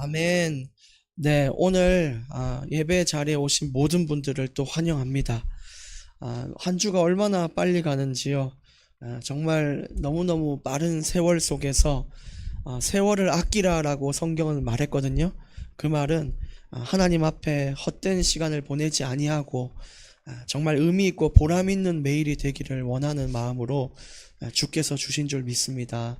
아멘. 네, 오늘 예배 자리에 오신 모든 분들을 또 환영합니다. 한 주가 얼마나 빨리 가는지요. 정말 너무너무 빠른 세월 속에서 세월을 아끼라라고 성경은 말했거든요. 그 말은 하나님 앞에 헛된 시간을 보내지 아니하고 정말 의미 있고 보람 있는 매일이 되기를 원하는 마음으로 주께서 주신 줄 믿습니다.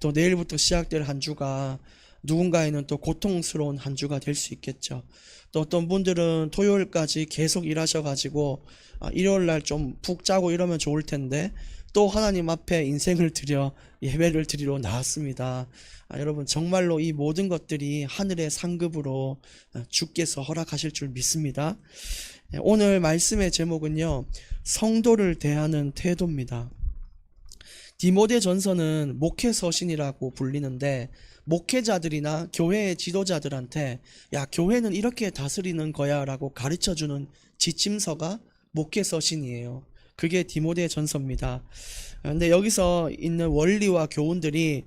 또 내일부터 시작될 한 주가 누군가에는 또 고통스러운 한 주가 될 수 있겠죠. 또 어떤 분들은 토요일까지 계속 일하셔가지고 일요일날 좀 푹 자고 이러면 좋을 텐데 또 하나님 앞에 인생을 드려 예배를 드리러 나왔습니다. 여러분 정말로 이 모든 것들이 하늘의 상급으로 주께서 허락하실 줄 믿습니다. 오늘 말씀의 제목은요, 성도를 대하는 태도입니다. 디모데 전서는 목회서신이라고 불리는데 목회자들이나 교회의 지도자들한테 야, 교회는 이렇게 다스리는 거야 라고 가르쳐주는 지침서가 목회서신이에요. 그게 디모데 전서입니다. 근데 여기서 있는 원리와 교훈들이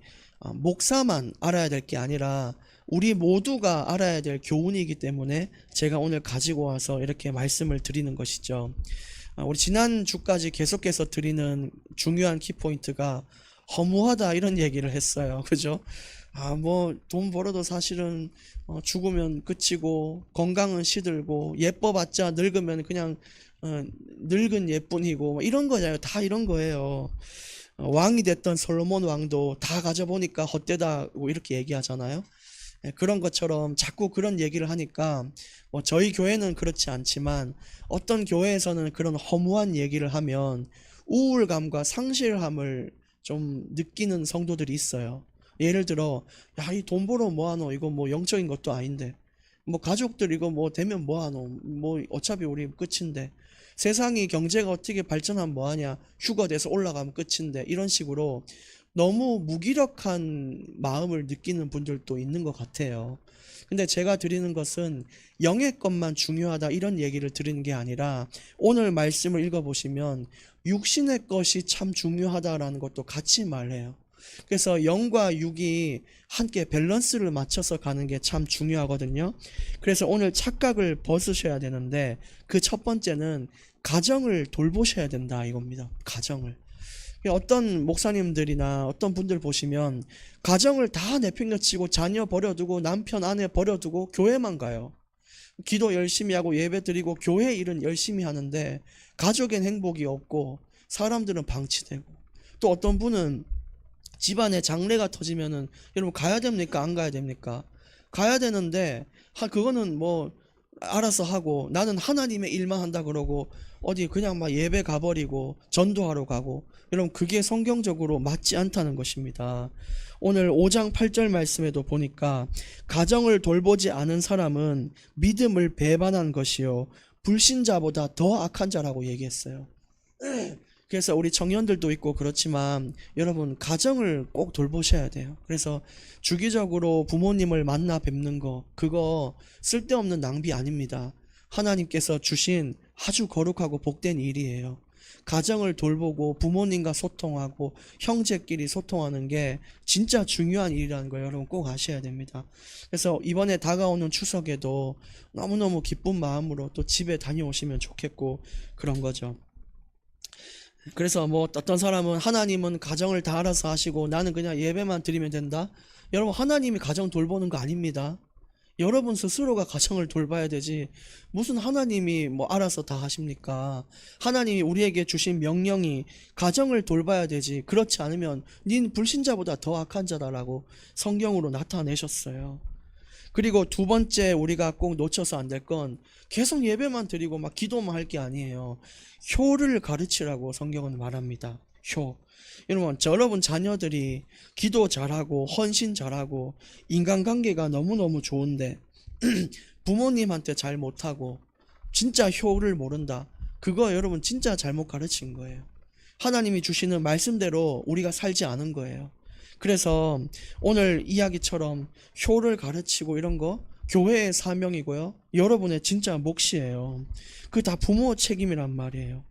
목사만 알아야 될 게 아니라 우리 모두가 알아야 될 교훈이기 때문에 제가 오늘 가지고 와서 이렇게 말씀을 드리는 것이죠. 우리 지난 주까지 계속해서 드리는 중요한 키포인트가 허무하다 이런 얘기를 했어요. 그죠? 뭐 돈 벌어도 사실은 죽으면 끝이고 건강은 시들고 예뻐봤자 늙으면 그냥 늙은 예뿐이고 뭐 이런 거잖아요. 다 이런 거예요. 왕이 됐던 솔로몬 왕도 다 가져보니까 헛되다고 이렇게 얘기하잖아요. 그런 것처럼 자꾸 그런 얘기를 하니까 뭐 저희 교회는 그렇지 않지만 어떤 교회에서는 그런 허무한 얘기를 하면 우울감과 상실함을 좀 느끼는 성도들이 있어요. 예를 들어 야, 이 돈 벌어 뭐하노, 이거 뭐 영적인 것도 아닌데, 뭐 가족들 이거 뭐 되면 뭐하노, 뭐 어차피 우리 끝인데, 세상이 경제가 어떻게 발전하면 뭐하냐, 휴가 돼서 올라가면 끝인데, 이런 식으로 너무 무기력한 마음을 느끼는 분들도 있는 것 같아요. 근데 제가 드리는 것은 영의 것만 중요하다 이런 얘기를 드리는 게 아니라 오늘 말씀을 읽어보시면 육신의 것이 참 중요하다라는 것도 같이 말해요. 그래서 영과 육이 함께 밸런스를 맞춰서 가는 게 참 중요하거든요. 그래서 오늘 착각을 벗으셔야 되는데 그 첫 번째는 가정을 돌보셔야 된다 이겁니다. 가정을. 어떤 목사님들이나 어떤 분들 보시면 가정을 다 내팽개치고 자녀 버려두고 남편 아내 버려두고 교회만 가요. 기도 열심히 하고 예배 드리고 교회 일은 열심히 하는데 가족엔 행복이 없고 사람들은 방치되고, 또 어떤 분은 집안에 장례가 터지면은 여러분 가야 됩니까? 안 가야 됩니까? 가야 되는데 그거는 뭐 알아서 하고 나는 하나님의 일만 한다 그러고 어디 그냥 막 예배 가버리고 전도하러 가고, 여러분 그게 성경적으로 맞지 않다는 것입니다. 오늘 5장 8절 말씀에도 보니까 가정을 돌보지 않은 사람은 믿음을 배반한 것이요 불신자보다 더 악한 자라고 얘기했어요. 그래서 우리 청년들도 있고 그렇지만 여러분 가정을 꼭 돌보셔야 돼요. 그래서 주기적으로 부모님을 만나 뵙는 거, 그거 쓸데없는 낭비 아닙니다. 하나님께서 주신 아주 거룩하고 복된 일이에요. 가정을 돌보고 부모님과 소통하고 형제끼리 소통하는 게 진짜 중요한 일이라는 거 여러분 꼭 아셔야 됩니다. 그래서 이번에 다가오는 추석에도 너무너무 기쁜 마음으로 또 집에 다녀오시면 좋겠고 그런 거죠. 그래서 뭐 어떤 사람은 하나님은 가정을 다 알아서 하시고 나는 그냥 예배만 드리면 된다. 여러분 하나님이 가정 돌보는 거 아닙니다. 여러분 스스로가 가정을 돌봐야 되지 무슨 하나님이 뭐 알아서 다 하십니까? 하나님이 우리에게 주신 명령이 가정을 돌봐야 되지, 그렇지 않으면 닌 불신자보다 더 악한 자다라고 성경으로 나타내셨어요. 그리고 두 번째 우리가 꼭 놓쳐서 안 될 건 계속 예배만 드리고 막 기도만 할 게 아니에요. 효를 가르치라고 성경은 말합니다. 효. 여러분 자녀들이 기도 잘하고 헌신 잘하고 인간관계가 너무너무 좋은데 부모님한테 잘 못하고 진짜 효를 모른다. 그거 여러분 진짜 잘못 가르친 거예요. 하나님이 주시는 말씀대로 우리가 살지 않은 거예요. 그래서 오늘 이야기처럼 효를 가르치고 이런 거 교회의 사명이고요, 여러분의 진짜 몫이에요. 그 다 부모 책임이란 말이에요.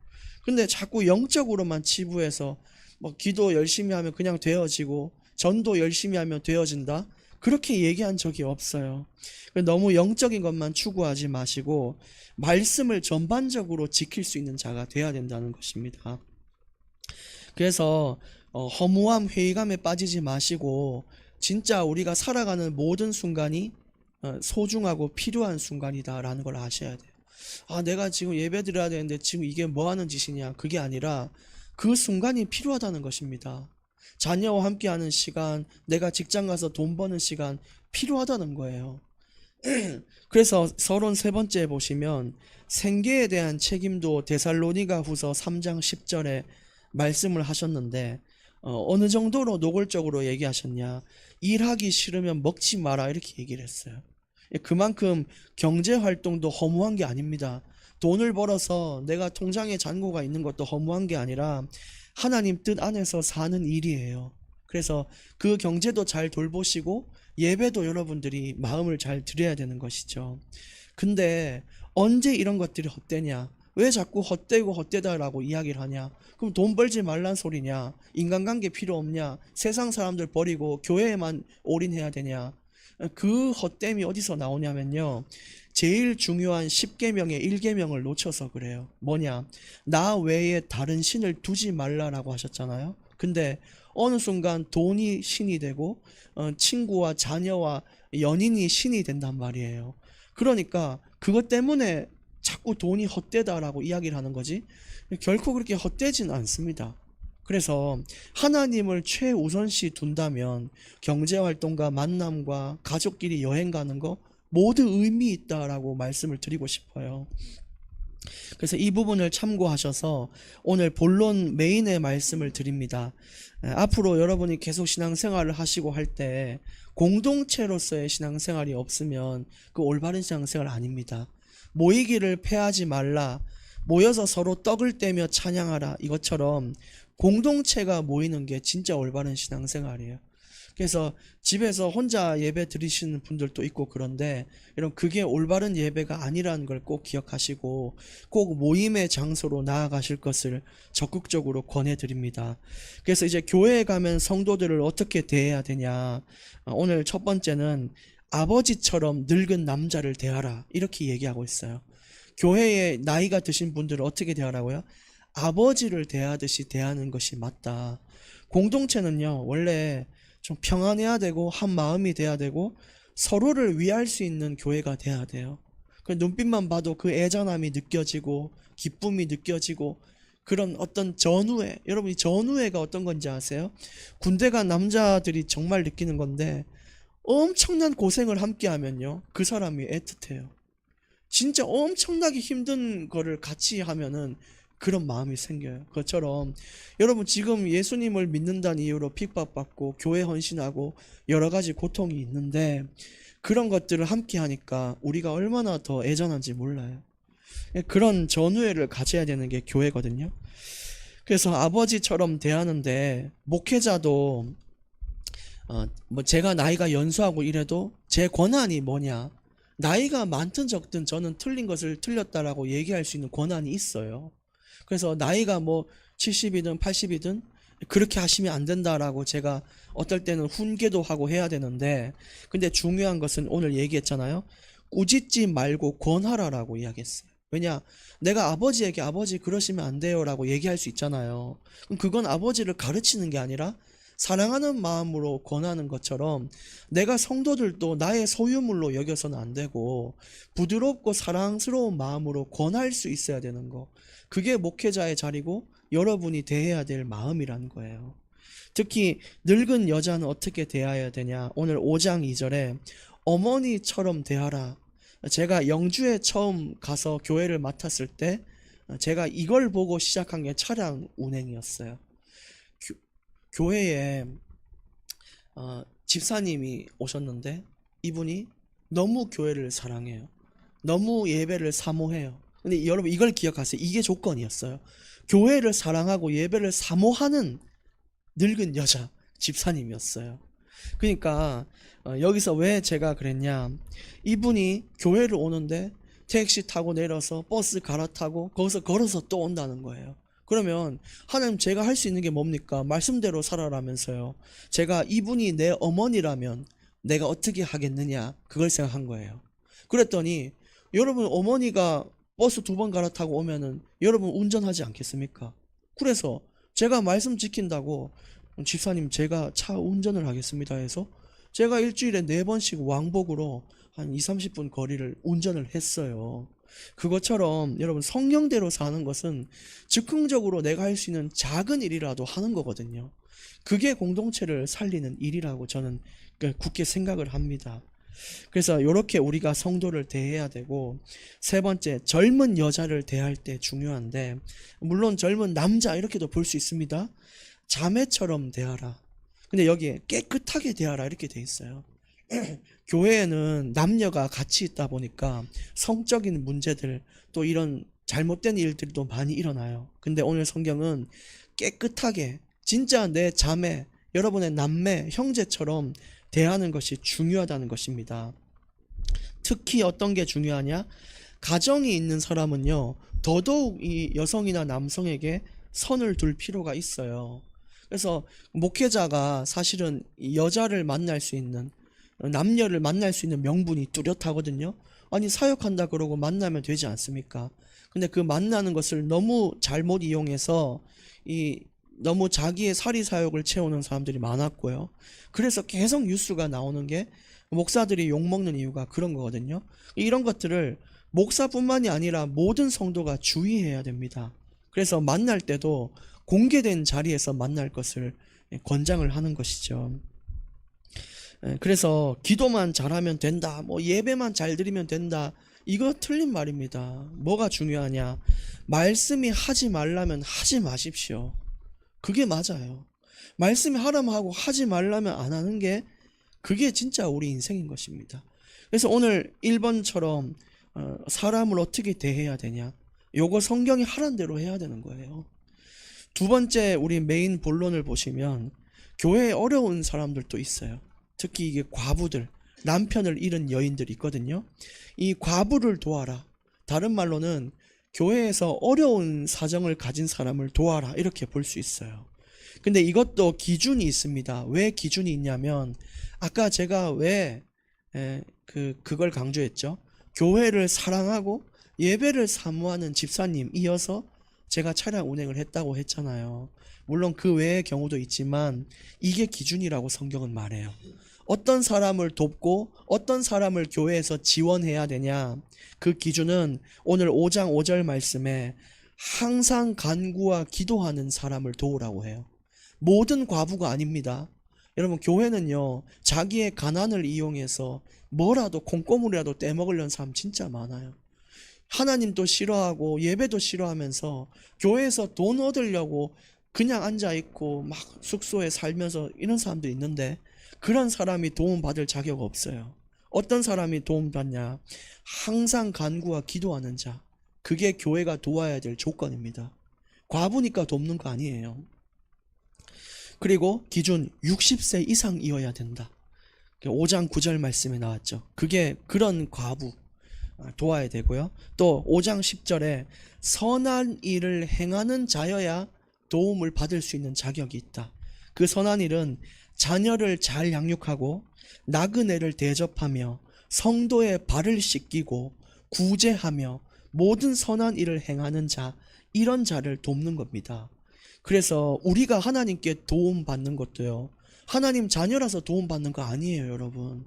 근데 자꾸 영적으로만 치부해서 뭐 기도 열심히 하면 그냥 되어지고 전도 열심히 하면 되어진다, 그렇게 얘기한 적이 없어요. 너무 영적인 것만 추구하지 마시고 말씀을 전반적으로 지킬 수 있는 자가 돼야 된다는 것입니다. 그래서 허무함, 회의감에 빠지지 마시고 진짜 우리가 살아가는 모든 순간이 소중하고 필요한 순간이다라는 걸 아셔야 돼요. 내가 지금 예배 드려야 되는데 지금 이게 뭐 하는 짓이냐? 그게 아니라 그 순간이 필요하다는 것입니다. 자녀와 함께하는 시간, 내가 직장 가서 돈 버는 시간 필요하다는 거예요. 그래서 서론 세 번째 보시면 생계에 대한 책임도 데살로니가 후서 3장 10절에 말씀을 하셨는데 어느 정도로 노골적으로 얘기하셨냐? 일하기 싫으면 먹지 마라 이렇게 얘기를 했어요. 그만큼 경제 활동도 허무한 게 아닙니다. 돈을 벌어서 내가 통장에 잔고가 있는 것도 허무한 게 아니라 하나님 뜻 안에서 사는 일이에요. 그래서 그 경제도 잘 돌보시고 예배도 여러분들이 마음을 잘 드려야 되는 것이죠. 근데 언제 이런 것들이 헛되냐? 왜 자꾸 헛되고 헛되다라고 이야기를 하냐? 그럼 돈 벌지 말란 소리냐? 인간관계 필요 없냐? 세상 사람들 버리고 교회에만 올인해야 되냐? 그 헛됨이 어디서 나오냐면요. 제일 중요한 10계명의 1계명을 놓쳐서 그래요. 뭐냐? 나 외에 다른 신을 두지 말라라고 하셨잖아요. 근데 어느 순간 돈이 신이 되고 친구와 자녀와 연인이 신이 된단 말이에요. 그러니까 그것 때문에 자꾸 돈이 헛되다라고 이야기를 하는 거지 결코 그렇게 헛되진 않습니다. 그래서 하나님을 최우선시 둔다면 경제활동과 만남과 가족끼리 여행 가는 거 모두 의미 있다라고 말씀을 드리고 싶어요. 그래서 이 부분을 참고하셔서 오늘 본론 메인의 말씀을 드립니다. 앞으로 여러분이 계속 신앙생활을 하시고 할 때 공동체로서의 신앙생활이 없으면 그 올바른 신앙생활 아닙니다. 모이기를 패하지 말라, 모여서 서로 떡을 떼며 찬양하라, 이것처럼 공동체가 모이는 게 진짜 올바른 신앙생활이에요. 그래서 집에서 혼자 예배 드리시는 분들도 있고 그런데 여러분 그게 올바른 예배가 아니라는 걸 꼭 기억하시고 꼭 모임의 장소로 나아가실 것을 적극적으로 권해드립니다. 그래서 이제 교회에 가면 성도들을 어떻게 대해야 되냐, 오늘 첫 번째는 아버지처럼 늙은 남자를 대하라 이렇게 얘기하고 있어요. 교회에 나이가 드신 분들을 어떻게 대하라고요? 아버지를 대하듯이 대하는 것이 맞다. 공동체는요 원래 좀 평안해야 되고 한 마음이 돼야 되고 서로를 위할 수 있는 교회가 돼야 돼요. 그 눈빛만 봐도 그 애잔함이 느껴지고 기쁨이 느껴지고 그런 어떤 전우애, 여러분이 전우애가 어떤 건지 아세요? 군대 간 남자들이 정말 느끼는 건데 엄청난 고생을 함께 하면요 그 사람이 애틋해요. 진짜 엄청나게 힘든 거를 같이 하면은 그런 마음이 생겨요. 그것처럼 여러분 지금 예수님을 믿는다는 이유로 핍박받고 교회 헌신하고 여러 가지 고통이 있는데 그런 것들을 함께 하니까 우리가 얼마나 더 애잔한지 몰라요. 그런 전우애를 가져야 되는 게 교회거든요. 그래서 아버지처럼 대하는데 목회자도 뭐 제가 나이가 연수하고 이래도 제 권한이 뭐냐, 나이가 많든 적든 저는 틀린 것을 틀렸다라고 얘기할 수 있는 권한이 있어요. 그래서 나이가 뭐 70이든 80이든 그렇게 하시면 안 된다라고 제가 어떨 때는 훈계도 하고 해야 되는데, 근데 중요한 것은 오늘 얘기했잖아요. 꾸짖지 말고 권하라라고 이야기했어요. 왜냐? 내가 아버지에게 아버지 그러시면 안 돼요 라고 얘기할 수 있잖아요. 그럼 그건 아버지를 가르치는 게 아니라 사랑하는 마음으로 권하는 것처럼 내가 성도들도 나의 소유물로 여겨서는 안 되고 부드럽고 사랑스러운 마음으로 권할 수 있어야 되는 거, 그게 목회자의 자리고 여러분이 대해야 될 마음이라는 거예요. 특히 늙은 여자는 어떻게 대해야 되냐, 오늘 5장 2절에 어머니처럼 대하라. 제가 영주에 처음 가서 교회를 맡았을 때 제가 이걸 보고 시작한 게 차량 운행이었어요. 교회에 집사님이 오셨는데 이분이 너무 교회를 사랑해요. 너무 예배를 사모해요. 근데 여러분 이걸 기억하세요. 이게 조건이었어요. 교회를 사랑하고 예배를 사모하는 늙은 여자 집사님이었어요. 그러니까 여기서 왜 제가 그랬냐, 이분이 교회를 오는데 택시 타고 내려서 버스 갈아타고 거기서 걸어서 또 온다는 거예요. 그러면 하나님 제가 할 수 있는 게 뭡니까? 말씀대로 살아라면서요. 제가 이분이 내 어머니라면 내가 어떻게 하겠느냐 그걸 생각한 거예요. 그랬더니 여러분 어머니가 버스 2번 갈아타고 오면은 여러분 운전하지 않겠습니까? 그래서 제가 말씀 지킨다고 집사님 제가 차 운전을 하겠습니다 해서 제가 일주일에 4번씩 왕복으로 한 20-30분 거리를 운전을 했어요. 그것처럼 여러분 성령대로 사는 것은 즉흥적으로 내가 할 수 있는 작은 일이라도 하는 거거든요. 그게 공동체를 살리는 일이라고 저는 굳게 생각을 합니다. 그래서 이렇게 우리가 성도를 대해야 되고, 세 번째, 젊은 여자를 대할 때 중요한데, 물론 젊은 남자 이렇게도 볼 수 있습니다. 자매처럼 대하라. 근데 여기에 깨끗하게 대하라 이렇게 돼 있어요. 교회에는 남녀가 같이 있다 보니까 성적인 문제들 또 이런 잘못된 일들도 많이 일어나요. 근데 오늘 성경은 깨끗하게 진짜 내 자매, 여러분의 남매, 형제처럼 대하는 것이 중요하다는 것입니다. 특히 어떤 게 중요하냐? 가정이 있는 사람은요, 더더욱 이 여성이나 남성에게 선을 둘 필요가 있어요. 그래서 목회자가 사실은 여자를 만날 수 있는, 남녀를 만날 수 있는 명분이 뚜렷하거든요. 아니 사역한다 그러고 만나면 되지 않습니까? 근데 그 만나는 것을 너무 잘못 이용해서 너무 자기의 사리 사욕을 채우는 사람들이 많았고요. 그래서 계속 뉴스가 나오는 게 목사들이 욕먹는 이유가 그런 거거든요. 이런 것들을 목사뿐만이 아니라 모든 성도가 주의해야 됩니다. 그래서 만날 때도 공개된 자리에서 만날 것을 권장을 하는 것이죠. 그래서 기도만 잘하면 된다, 뭐 예배만 잘 드리면 된다, 이거 틀린 말입니다. 뭐가 중요하냐? 말씀이 하지 말라면 하지 마십시오. 그게 맞아요. 말씀이 하라면 하고 하지 말라면 안 하는 게 그게 진짜 우리 인생인 것입니다. 그래서 오늘 1번처럼 사람을 어떻게 대해야 되냐, 요거 성경이 하란 대로 해야 되는 거예요. 두 번째, 우리 메인 본론을 보시면 교회에 어려운 사람들도 있어요. 특히 이게 과부들, 남편을 잃은 여인들이 있거든요. 이 과부를 도와라, 다른 말로는 교회에서 어려운 사정을 가진 사람을 도와라, 이렇게 볼 수 있어요. 근데 이것도 기준이 있습니다. 왜 기준이 있냐면, 아까 제가 왜 그걸 강조했죠? 교회를 사랑하고 예배를 사모하는 집사님 이어서 제가 차량 운행을 했다고 했잖아요. 물론 그 외의 경우도 있지만 이게 기준이라고 성경은 말해요. 어떤 사람을 돕고 어떤 사람을 교회에서 지원해야 되냐, 그 기준은 오늘 5장 5절 말씀에 항상 간구와 기도하는 사람을 도우라고 해요. 모든 과부가 아닙니다. 여러분, 교회는요, 자기의 가난을 이용해서 뭐라도 콩고물이라도 떼먹으려는 사람 진짜 많아요. 하나님도 싫어하고 예배도 싫어하면서 교회에서 돈 얻으려고 그냥 앉아있고 막 숙소에 살면서 이런 사람도 있는데, 그런 사람이 도움받을 자격 없어요. 어떤 사람이 도움받냐? 항상 간구와 기도하는 자, 그게 교회가 도와야 될 조건입니다. 과부니까 돕는 거 아니에요. 그리고 기준 60세 이상이어야 된다. 5장 9절 말씀에 나왔죠. 그게 그런 과부 도와야 되고요. 또 5장 10절에 선한 일을 행하는 자여야 도움을 받을 수 있는 자격이 있다. 그 선한 일은 자녀를 잘 양육하고 나그네를 대접하며 성도의 발을 씻기고 구제하며 모든 선한 일을 행하는 자, 이런 자를 돕는 겁니다. 그래서 우리가 하나님께 도움받는 것도요, 하나님 자녀라서 도움받는 거 아니에요, 여러분.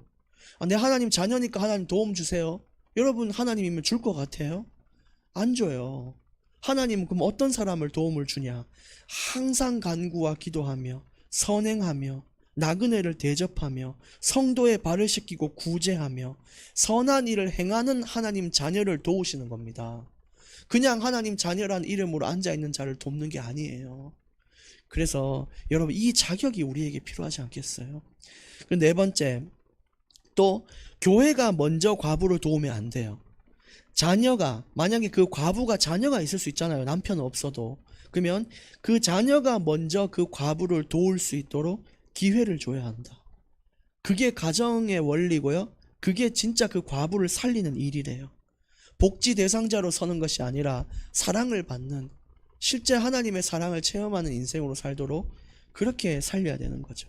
내 하나님 자녀니까 하나님 도움 주세요. 여러분, 하나님이면 줄 것 같아요? 안 줘요. 하나님은 그럼 어떤 사람을 도움을 주냐? 항상 간구와 기도하며 선행하며 나그네를 대접하며 성도의 발을 씻기고 구제하며 선한 일을 행하는 하나님 자녀를 도우시는 겁니다. 그냥 하나님 자녀란 이름으로 앉아있는 자를 돕는 게 아니에요. 그래서 여러분, 이 자격이 우리에게 필요하지 않겠어요? 네 번째, 또 교회가 먼저 과부를 도우면 안 돼요. 자녀가, 만약에 그 과부가 자녀가 있을 수 있잖아요. 남편은 없어도. 그러면 그 자녀가 먼저 그 과부를 도울 수 있도록 기회를 줘야 한다. 그게 가정의 원리고요. 그게 진짜 그 과부를 살리는 일이래요. 복지 대상자로 서는 것이 아니라 사랑을 받는, 실제 하나님의 사랑을 체험하는 인생으로 살도록 그렇게 살려야 되는 거죠.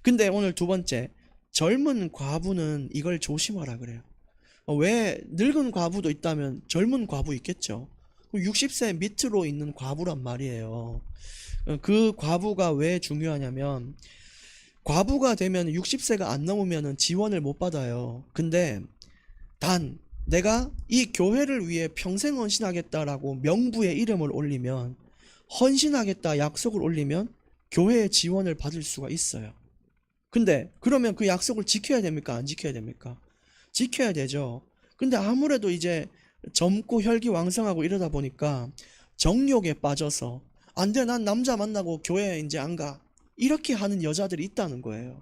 근데 오늘 두 번째, 젊은 과부는 이걸 조심하라 그래요. 왜 늙은 과부도 있다면 젊은 과부 있겠죠. 60세 밑으로 있는 과부란 말이에요. 그 과부가 왜 중요하냐면 과부가 되면 60세가 안 넘으면 지원을 못 받아요. 근데 단 내가 이 교회를 위해 평생 헌신하겠다라고 명부에 이름을 올리면, 헌신하겠다 약속을 올리면 교회의 지원을 받을 수가 있어요. 근데 그러면 그 약속을 지켜야 됩니까? 안 지켜야 됩니까? 지켜야 되죠. 근데 아무래도 이제 젊고 혈기왕성하고 이러다 보니까 정욕에 빠져서 안 돼, 난 남자 만나고 교회 이제 안 가, 이렇게 하는 여자들이 있다는 거예요.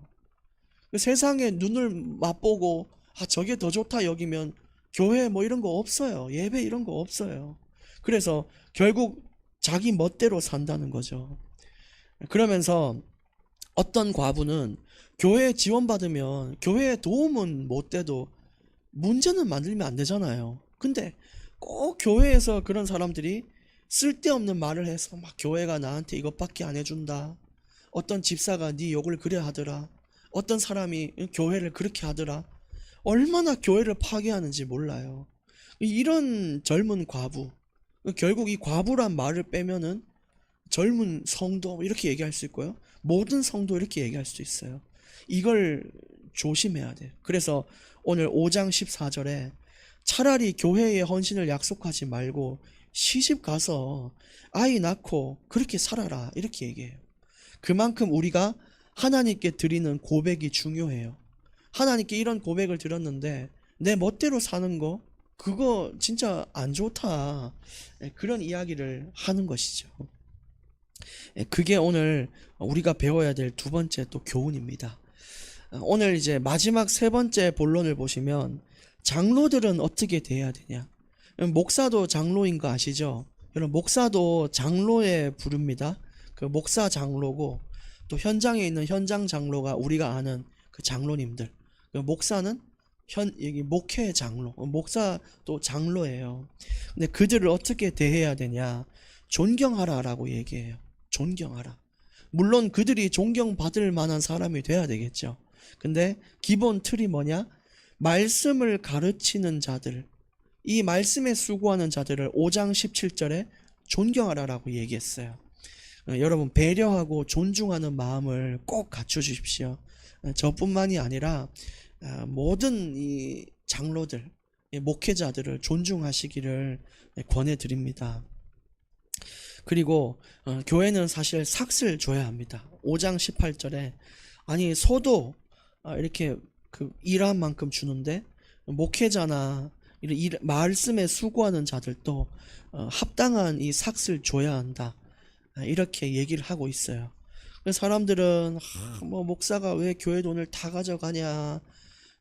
세상에 눈을 맛보고 저게 더 좋다 여기면 교회 뭐 이런 거 없어요. 예배 이런 거 없어요. 그래서 결국 자기 멋대로 산다는 거죠. 그러면서 어떤 과부는 교회에 지원받으면 교회에 도움은 못 돼도 문제는 만들면 안 되잖아요. 근데 꼭 교회에서 그런 사람들이 쓸데없는 말을 해서 막 교회가 나한테 이것밖에 안 해준다, 어떤 집사가 네 욕을 그래 하더라, 어떤 사람이 교회를 그렇게 하더라, 얼마나 교회를 파괴하는지 몰라요. 이런 젊은 과부, 결국 이 과부란 말을 빼면은 젊은 성도 이렇게 얘기할 수 있고요, 모든 성도 이렇게 얘기할 수 있어요. 이걸 조심해야 돼요. 그래서 오늘 5장 14절에 차라리 교회에 헌신을 약속하지 말고 시집 가서 아이 낳고 그렇게 살아라, 이렇게 얘기해요. 그만큼 우리가 하나님께 드리는 고백이 중요해요. 하나님께 이런 고백을 드렸는데 내 멋대로 사는 거, 그거 진짜 안 좋다, 그런 이야기를 하는 것이죠. 그게 오늘 우리가 배워야 될 두 번째 또 교훈입니다. 오늘 이제 마지막 세 번째 본론을 보시면 장로들은 어떻게 돼야 되냐. 목사도 장로인 거 아시죠? 여러분, 목사도 장로에 부릅니다. 그 목사 장로고, 또 현장에 있는 현장 장로가 우리가 아는 그 장로님들. 그 목사는 여기 목회 장로, 목사도 장로예요. 근데 그들을 어떻게 대해야 되냐? 존경하라라고 얘기해요. 존경하라. 물론 그들이 존경받을 만한 사람이 돼야 되겠죠. 근데 기본 틀이 뭐냐? 말씀을 가르치는 자들, 이 말씀에 수고하는 자들을 5장 17절에 존경하라라고 얘기했어요. 여러분, 배려하고 존중하는 마음을 꼭 갖춰주십시오. 저뿐만이 아니라 모든 이 장로들, 목회자들을 존중하시기를 권해드립니다. 그리고 교회는 사실 삭을 줘야 합니다. 5장 18절에 아니 소도 이렇게 그 일한 만큼 주는데 목회자나 말씀에 수고하는 자들도 합당한 이 삭을 줘야 한다, 이렇게 얘기를 하고 있어요. 사람들은 뭐 목사가 왜 교회 돈을 다 가져가냐,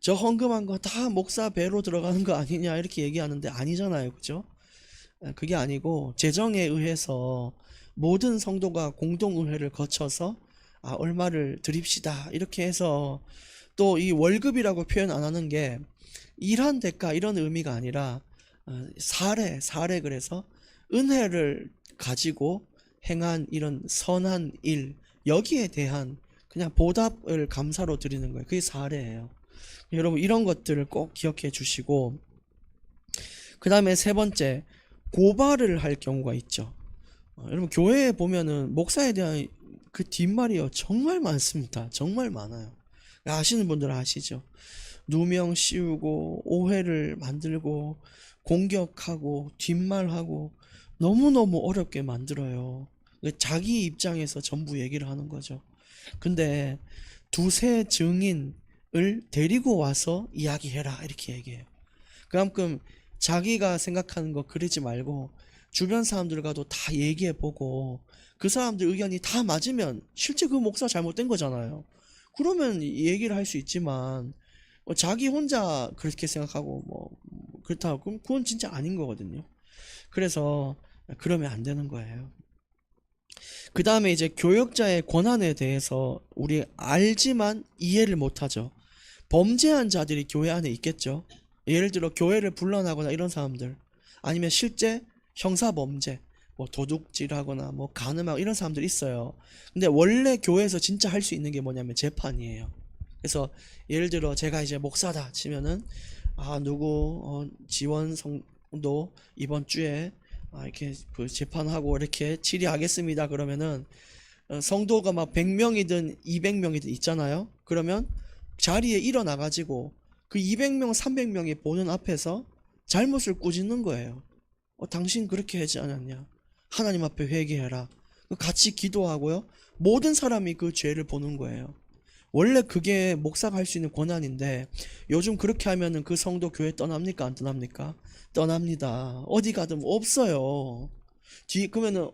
저 헌금한 거 다 목사 배로 들어가는 거 아니냐, 이렇게 얘기하는데 아니잖아요, 그죠? 그게 아니고 재정에 의해서 모든 성도가 공동의회를 거쳐서 얼마를 드립시다, 이렇게 해서, 또 이 월급이라고 표현 안 하는 게 일한 대가 이런 의미가 아니라 사례, 그래서 은혜를 가지고 행한 이런 선한 일, 여기에 대한 그냥 보답을 감사로 드리는 거예요. 그게 사례예요. 여러분, 이런 것들을 꼭 기억해 주시고, 그 다음에 세 번째, 고발을 할 경우가 있죠. 여러분, 교회에 보면은 목사에 대한 그 뒷말이요, 정말 많습니다. 정말 많아요. 아시는 분들은 아시죠? 누명 씌우고 오해를 만들고 공격하고 뒷말하고 너무너무 어렵게 만들어요. 자기 입장에서 전부 얘기를 하는 거죠. 근데 두세 증인을 데리고 와서 이야기해라, 이렇게 얘기해요. 그만큼 자기가 생각하는 거 그러지 말고 주변 사람들과도 다 얘기해보고 그 사람들 의견이 다 맞으면 실제 그 목사 잘못된 거잖아요. 그러면 얘기를 할 수 있지만 자기 혼자 그렇게 생각하고 뭐 그렇다고 그럼 그건 진짜 아닌 거거든요. 그래서 그러면 안 되는 거예요. 그 다음에 이제 교역자의 권한에 대해서 우리 알지만 이해를 못하죠. 범죄한 자들이 교회 안에 있겠죠. 예를 들어 교회를 분란하거나 이런 사람들, 아니면 실제 형사범죄, 뭐 도둑질하거나 뭐 간음하고 이런 사람들이 있어요. 근데 원래 교회에서 진짜 할 수 있는 게 뭐냐면 재판이에요. 그래서 예를 들어 제가 이제 목사다 치면은 누구 지원 성도 이번 주에 이렇게 그 재판하고 이렇게 질의하겠습니다. 그러면은 성도가 막 100명이든 200명이든 있잖아요. 그러면 자리에 일어나 가지고 그 200명, 300명이 보는 앞에서 잘못을 꾸짖는 거예요. 당신 그렇게 하지 않았냐? 하나님 앞에 회개해라. 같이 기도하고요. 모든 사람이 그 죄를 보는 거예요. 원래 그게 목사가 할 수 있는 권한인데 요즘 그렇게 하면은 그 성도 교회 떠납니까? 안 떠납니까? 떠납니다. 어디 가든 없어요. 그러면은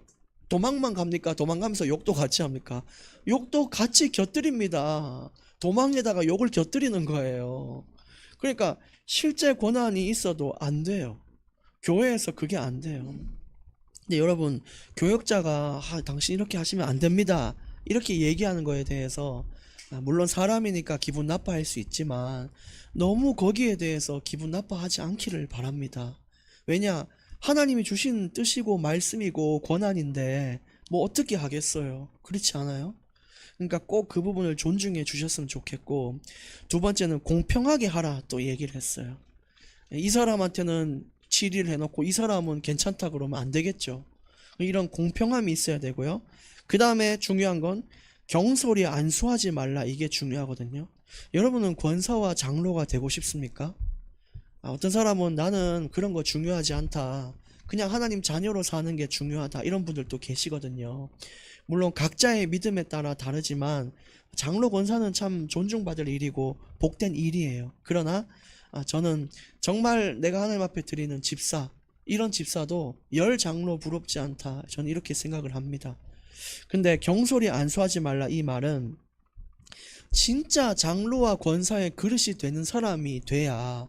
도망만 갑니까? 도망가면서 욕도 같이 합니까? 욕도 같이 곁들입니다. 도망에다가 욕을 곁들이는 거예요. 그러니까 실제 권한이 있어도 안 돼요. 교회에서 그게 안 돼요. 근데 여러분, 교역자가 당신 이렇게 하시면 안 됩니다, 이렇게 얘기하는 거에 대해서 물론 사람이니까 기분 나빠할 수 있지만 너무 거기에 대해서 기분 나빠하지 않기를 바랍니다. 왜냐? 하나님이 주신 뜻이고 말씀이고 권한인데 뭐 어떻게 하겠어요? 그렇지 않아요? 그러니까 꼭 그 부분을 존중해 주셨으면 좋겠고, 두 번째는 공평하게 하라 또 얘기를 했어요. 이 사람한테는 7일 해놓고 이 사람은 괜찮다 그러면 안 되겠죠. 이런 공평함이 있어야 되고요. 그 다음에 중요한 건 경솔히 안수하지 말라, 이게 중요하거든요. 여러분은 권사와 장로가 되고 싶습니까? 어떤 사람은 나는 그런 거 중요하지 않다, 그냥 하나님 자녀로 사는 게 중요하다, 이런 분들도 계시거든요. 물론 각자의 믿음에 따라 다르지만 장로 권사는 참 존중받을 일이고 복된 일이에요. 그러나 저는 정말 내가 하나님 앞에 드리는 집사, 이런 집사도 열 장로 부럽지 않다, 저는 이렇게 생각을 합니다. 근데 경솔히 안수하지 말라, 이 말은 진짜 장로와 권사의 그릇이 되는 사람이 돼야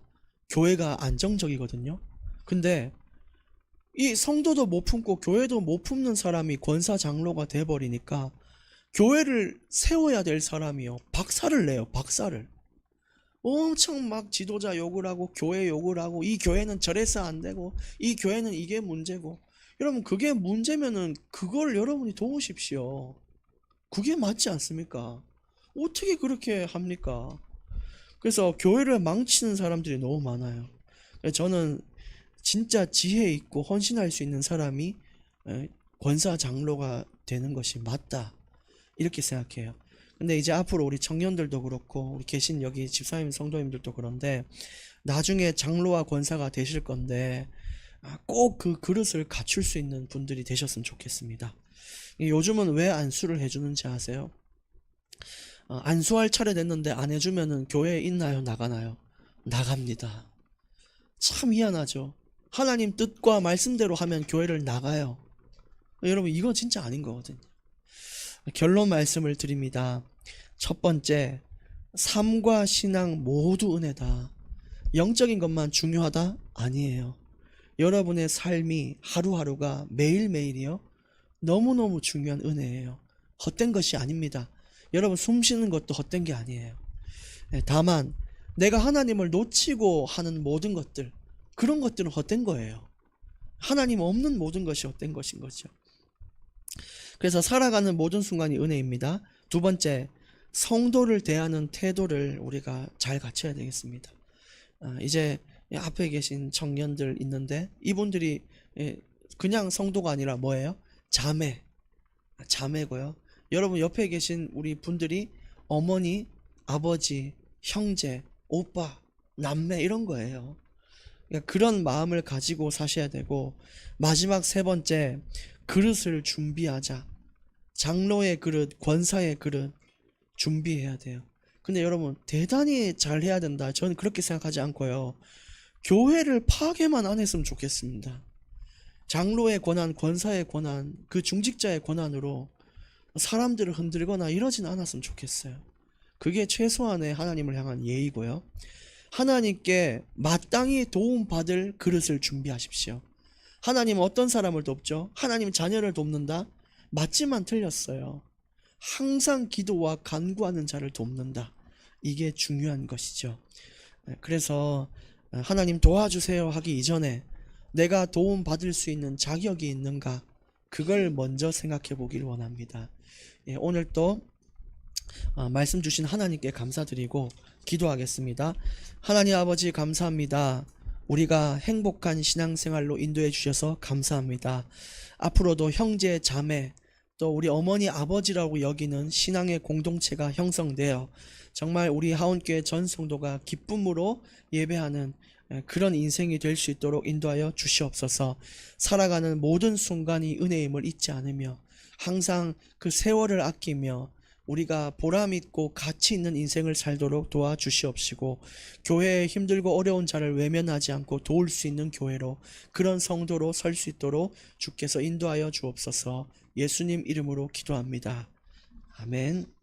교회가 안정적이거든요. 근데 이 성도도 못 품고 교회도 못 품는 사람이 권사 장로가 돼버리니까 교회를 세워야 될 사람이요, 박살을 내요. 박살을. 엄청 막 지도자 욕을 하고 교회 욕을 하고, 이 교회는 저래서 안 되고 이 교회는 이게 문제고. 여러분, 그게 문제면은 그걸 여러분이 도우십시오. 그게 맞지 않습니까? 어떻게 그렇게 합니까? 그래서 교회를 망치는 사람들이 너무 많아요. 저는 진짜 지혜 있고 헌신할 수 있는 사람이 권사 장로가 되는 것이 맞다, 이렇게 생각해요. 근데 이제 앞으로 우리 청년들도 그렇고 우리 계신 여기 집사님 성도님들도 그런데 나중에 장로와 권사가 되실 건데 꼭 그 그릇을 갖출 수 있는 분들이 되셨으면 좋겠습니다. 요즘은 왜 안수를 해주는지 아세요? 안수할 차례 됐는데 안 해주면은 교회에 있나요? 나가나요? 나갑니다. 참 희한하죠. 하나님 뜻과 말씀대로 하면 교회를 나가요. 여러분, 이건 진짜 아닌 거거든요. 결론 말씀을 드립니다. 첫 번째, 삶과 신앙 모두 은혜다. 영적인 것만 중요하다? 아니에요. 여러분의 삶이 하루하루가 매일매일이요, 너무너무 중요한 은혜예요. 헛된 것이 아닙니다. 여러분, 숨 쉬는 것도 헛된 게 아니에요. 다만 내가 하나님을 놓치고 하는 모든 것들, 그런 것들은 헛된 거예요. 하나님 없는 모든 것이 헛된 것인 거죠. 그래서 살아가는 모든 순간이 은혜입니다. 두 번째, 성도를 대하는 태도를 우리가 잘 갖춰야 되겠습니다. 이제 앞에 계신 청년들 있는데 이분들이 그냥 성도가 아니라 뭐예요? 자매고요. 여러분, 옆에 계신 우리 분들이 어머니, 아버지, 형제, 오빠, 남매, 이런 거예요. 그러니까 그런 마음을 가지고 사셔야 되고, 마지막 세 번째, 그릇을 준비하자. 장로의 그릇, 권사의 그릇 준비해야 돼요. 근데 여러분, 대단히 잘 해야 된다, 저는 그렇게 생각하지 않고요, 교회를 파괴만 안 했으면 좋겠습니다. 장로의 권한, 권사의 권한, 그 중직자의 권한으로 사람들을 흔들거나 이러진 않았으면 좋겠어요. 그게 최소한의 하나님을 향한 예의고요. 하나님께 마땅히 도움받을 그릇을 준비하십시오. 하나님은 어떤 사람을 돕죠? 하나님 자녀를 돕는다? 맞지만 틀렸어요. 항상 기도와 간구하는 자를 돕는다. 이게 중요한 것이죠. 그래서 하나님 도와주세요 하기 이전에 내가 도움받을 수 있는 자격이 있는가, 그걸 먼저 생각해 보길 원합니다. 오늘 또 말씀 주신 하나님께 감사드리고 기도하겠습니다. 하나님 아버지 감사합니다. 우리가 행복한 신앙생활로 인도해 주셔서 감사합니다. 앞으로도 형제, 자매, 또 우리 어머니, 아버지라고 여기는 신앙의 공동체가 형성되어 정말 우리 하온교회 전 성도가 기쁨으로 예배하는 그런 인생이 될 수 있도록 인도하여 주시옵소서. 살아가는 모든 순간이 은혜임을 잊지 않으며 항상 그 세월을 아끼며 우리가 보람있고 가치 있는 인생을 살도록 도와주시옵시고, 교회에 힘들고 어려운 자를 외면하지 않고 도울 수 있는 교회로, 그런 성도로 설 수 있도록 주께서 인도하여 주옵소서. 예수님 이름으로 기도합니다. 아멘.